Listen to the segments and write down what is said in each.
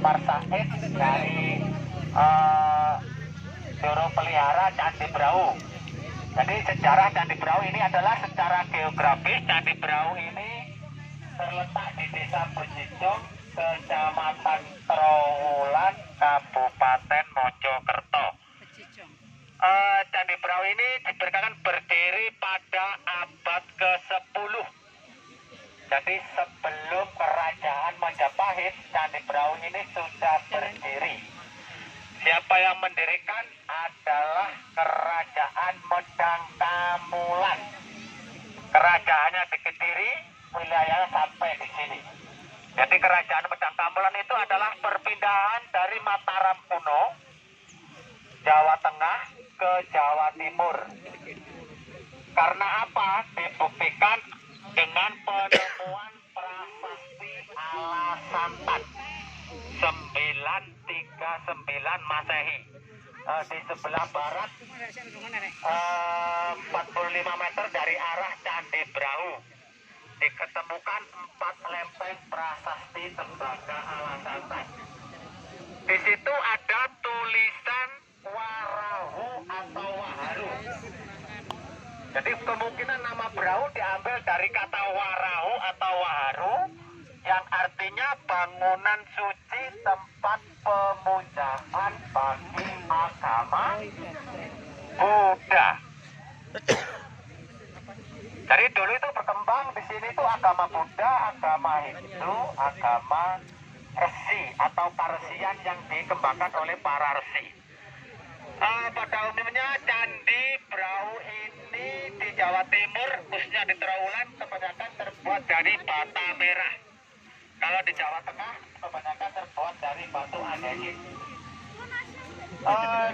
Marsaid dari eh, juru pelihara Candi Brau. Jadi sejarah Candi Brau ini adalah secara geografis Candi Brau ini terletak di Desa Bejijong, Kecamatan Trowulan, Kabupaten Mojokerto. Candi Brau ini diperkirakan berdiri pada abad ke-10. Jadi sebelum kerajaan Majapahit, Candi Brau ini sudah berdiri. Siapa yang mendirikan adalah Kerajaan Medang Kamulan. Kerajaannya di Kediri, wilayahnya sampai di sini. Jadi Kerajaan Medang Kamulan itu adalah perpindahan dari Mataram kuno, Jawa Tengah ke Jawa Timur. Karena apa? Dibuktikan dengan penemuan prasasti ala Santan 939 Masehi. Di sebelah barat 45 meter dari arah Candi Brau diketemukan 4 lempeng prasasti tembaga ala Santan. Di situ ada tulisan Warahu atau Waharu. Jadi kemungkinan nama Brau diambil dari kata Warahu atau Waharu yang artinya bangunan suci tempat pemujaan bagi agama Buddha. Jadi dulu itu berkembang di sini itu agama Buddha, agama Hindu, agama Resi atau Parsian yang dikembangkan oleh para resi. Pada umumnya Candi Brau ini di Jawa Timur, khususnya di Trowulan, kebanyakan terbuat dari bata merah. Kalau di Jawa Tengah, kebanyakan terbuat dari batu andesit.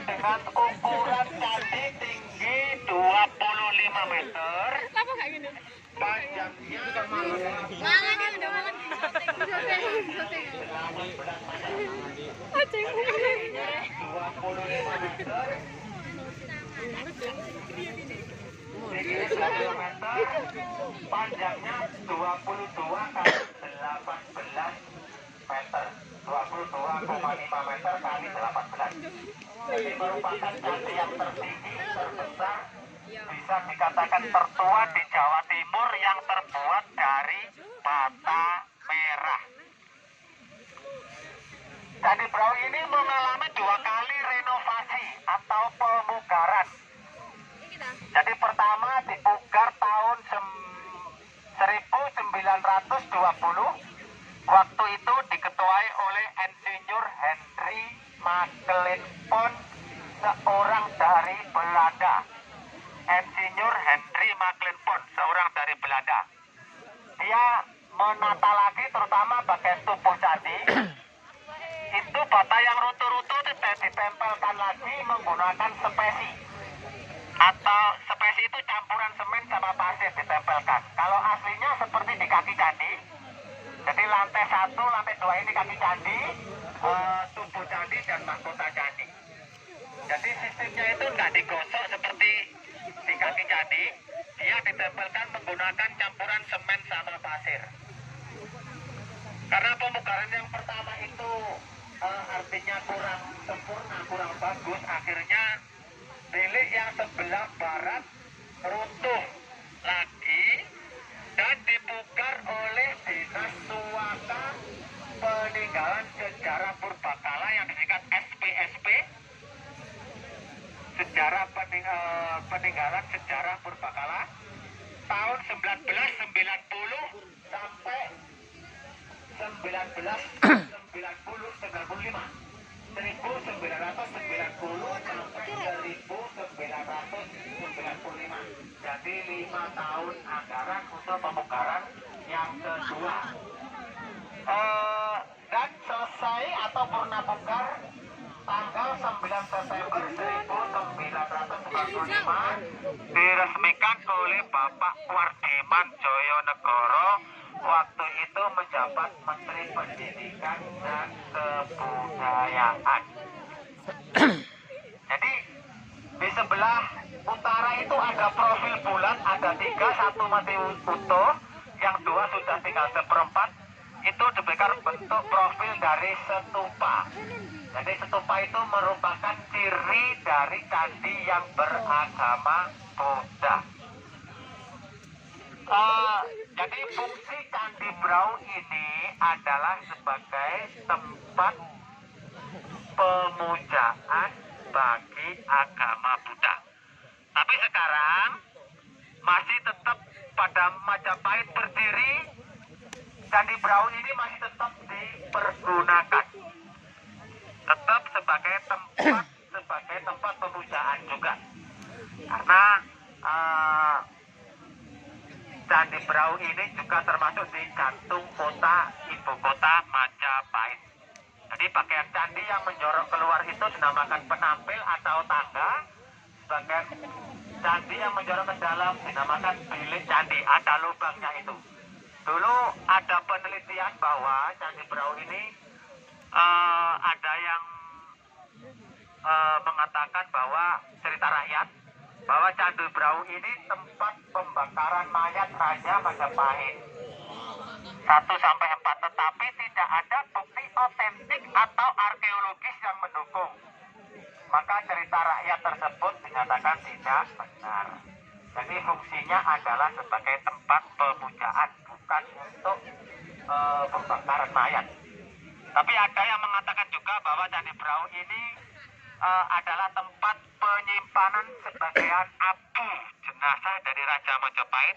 Dengan ukuran candi tinggi 25 meter, panjangnya 25 meter, panjangnya 22 kali 18 meter, 22,5 meter kali 18. Jadi merupakan candi yang tertinggi, terbesar, bisa dikatakan tertua di Jawa Timur yang terbuat dari bata merah. Candi Brau ini mengalami 2 kali renovasi atau pemugaran. Jadi pertama dipugar tahun 1920. Waktu itu diketuai oleh Insinyur Henry Macklenpon, seorang dari Belanda. Insinyur Henry Macklenpon, seorang dari Belanda. Dia menata lagi terutama bagian tubuh candi. Itu bata yang runtuh-runtuh ditempelkan lagi menggunakan spesi. Atau spesi itu campuran semen sama pasir ditempelkan. Kalau aslinya seperti di kaki candi. Jadi lantai 1, lantai 2 ini kaki candi, tubuh candi dan mahkota candi. Jadi sistemnya itu nggak digosok seperti di kaki candi. Dia ditempelkan menggunakan campuran semen sama pasir. Karena pemugaran yang pertama itu artinya kurang sempurna, kurang bagus, akhirnya bilik yang sebelah barat runtuh lagi dan dipugar oleh Dinas Suaka Peninggalan Sejarah Purbakala yang disingkat SPSP, Sejarah Peninggalan Sejarah Purbakala, tahun 1990 sampai 1995. 1990 sampai 1995. Jadi 5 tahun anggaran untuk pemugaran yang kedua. Dan selesai atau purna pugar tanggal 9 September 1995 diresmikan oleh Bapak Wardiman Joyonegoro, waktu itu menjabat Menteri Pendidikan dan Kebudayaan. Jadi di sebelah utara itu ada profil bulat, ada 3, 1 masih utuh, yang 2 sudah tinggal seperempat, itu diberikan bentuk profil dari stupa. Jadi stupa itu merupakan ciri dari candi yang beragama Buddha. Jadi fungsi Candi Brau ini adalah sebagai tempat pemujaan bagi agama Buddha. Tapi sekarang masih tetap pada Majapahit berdiri, Candi Brau ini masih tetap dipergunakan, tetap sebagai tempat pemujaan juga, karena Candi Brau ini juga termasuk di jantung kota ibu kota Majapahit. Jadi bagian candi yang menjorok keluar itu dinamakan penampil atau tangga. Bagian candi yang menjorok ke dalam dinamakan bilik candi. Ada lubangnya itu. Dulu ada penelitian bahwa Candi Brau ini ada yang mengatakan bahwa cerita rakyat bahwa Candi Brau ini tempat pembakaran mayat Raja Majapahit 1-4, tetapi tidak ada bukti otentik atau arkeologis yang mendukung. Maka cerita rakyat tersebut dinyatakan tidak benar. Jadi fungsinya adalah sebagai tempat pemujaan, bukan untuk pembakaran mayat. Tapi ada yang mengatakan juga bahwa Candi Brau ini adalah tempat penyimpanan sebagian abu jenazah dari Raja Majapahit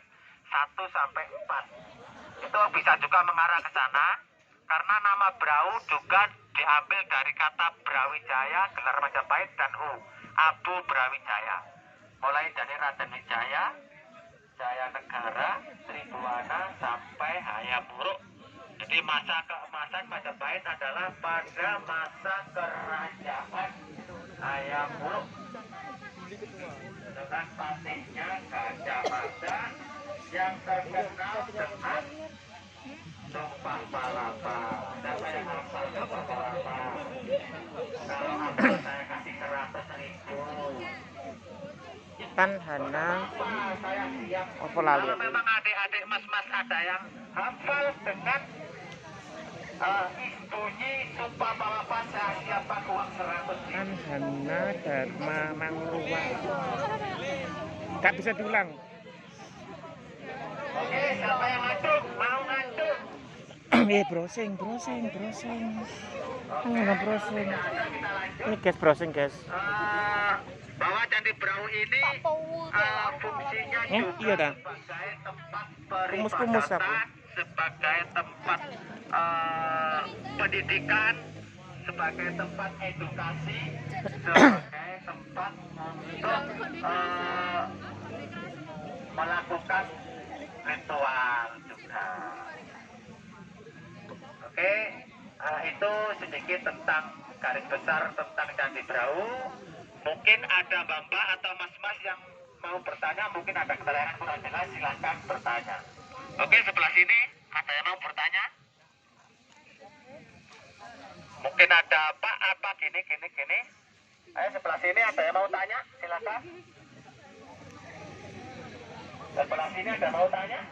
1-4. Itu bisa juga mengarah ke sana karena nama Brau juga diambil dari kata Brawijaya, gelar Majapahit, dan Abu Brawijaya. Mulai dari Raden Wijaya, Jaya Negara, Tribuana sampai Hayam Wuruk. Jadi masa keemasan Majapahit adalah pada masa kerajaan Hayam Wuruk. Dengan patihnya Gajah Mada yang terkenal dengan Tumpang Palapa. Siapa yang hafal Tumpang Palapa? Kalau hafal saya kasih 100.000. Tan Hana apa lali? Kalau memang adik-adik mas-mas ada yang hafal dengan bunyi Tumpang Palapa, saya siapkan uang 100.000. Tan Hana Dharma Mangruwa. Gak bisa diulang. Oke, siapa yang ngaduk? Mau ngaduk? Browsing. Nggak browsing. Ini guys, browsing guys. Bahwa Candi Brau ini fungsinya juga Iya dah. sebagai tempat Kumus apa? peribadatan, sebagai tempat pendidikan, sebagai tempat edukasi, sebagai tempat untuk melakukan ritual juga. Oke, itu sedikit tentang garis besar tentang Candi Brau. Mungkin ada mbak-mbak atau mas-mas yang mau bertanya, mungkin ada keterangan kurang jelas, silahkan bertanya. Oke, sebelah sini ada yang mau bertanya? Mungkin ada apa gini. Ayo sebelah sini ada yang mau tanya, silakan. Sebelah sini ada mau tanya?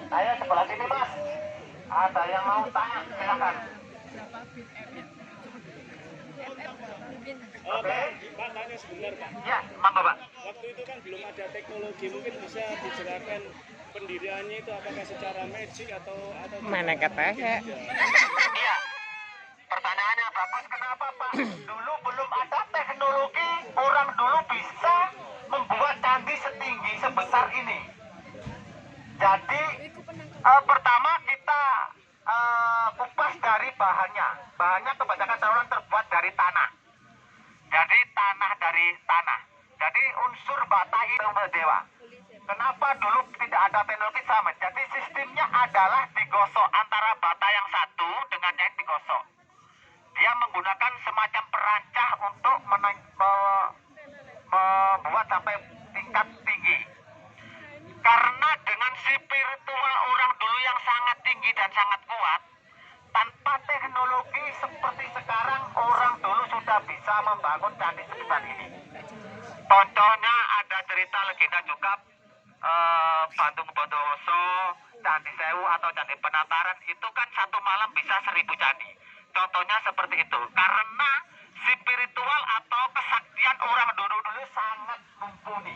Ayo sebelah sini mas. Ada yang mau tanya, silakan. Oke. Pak, tanya sebentar Pak. Ya, mangga Pak. Waktu itu kan belum ada teknologi, mungkin bisa dijelaskan pendiriannya itu apakah secara magic atau Mana katanya? Iya. Pertanyaannya bagus, kenapa Pak? Dulu belum ada teknologi, orang dulu bisa membuat candi setinggi sebesar ini. Jadi pertama kita kupas dari bahannya. Bahannya kebanyakan orang terbuat dari tanah. Jadi tanah dari tanah. Jadi unsur bata itu dewa. Kenapa dulu tidak ada teknologi sama? Jadi sistemnya adalah digosok antara bata yang satu dengan yang digosok. Dia menggunakan semacam perancah untuk membuat sampai tingkat tinggi. Karena dengan spiritual orang dulu yang sangat tinggi dan sangat kuat, tanpa teknologi seperti sekarang, orang dulu sudah bisa membangun candi sebesar ini. Contohnya ada cerita legenda juga Bandung Bondowoso, Candi Sewu atau Candi di penataran itu kan satu malam bisa 1000 candi. Contohnya seperti itu. Karena spiritual atau kesaktian orang dulu-dulu sangat mumpuni.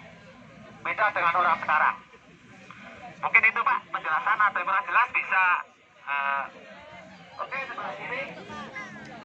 Beda dengan orang sekarang. Mungkin itu Pak penjelasan, atau yang kurang jelas bisa oke, sebelah sini.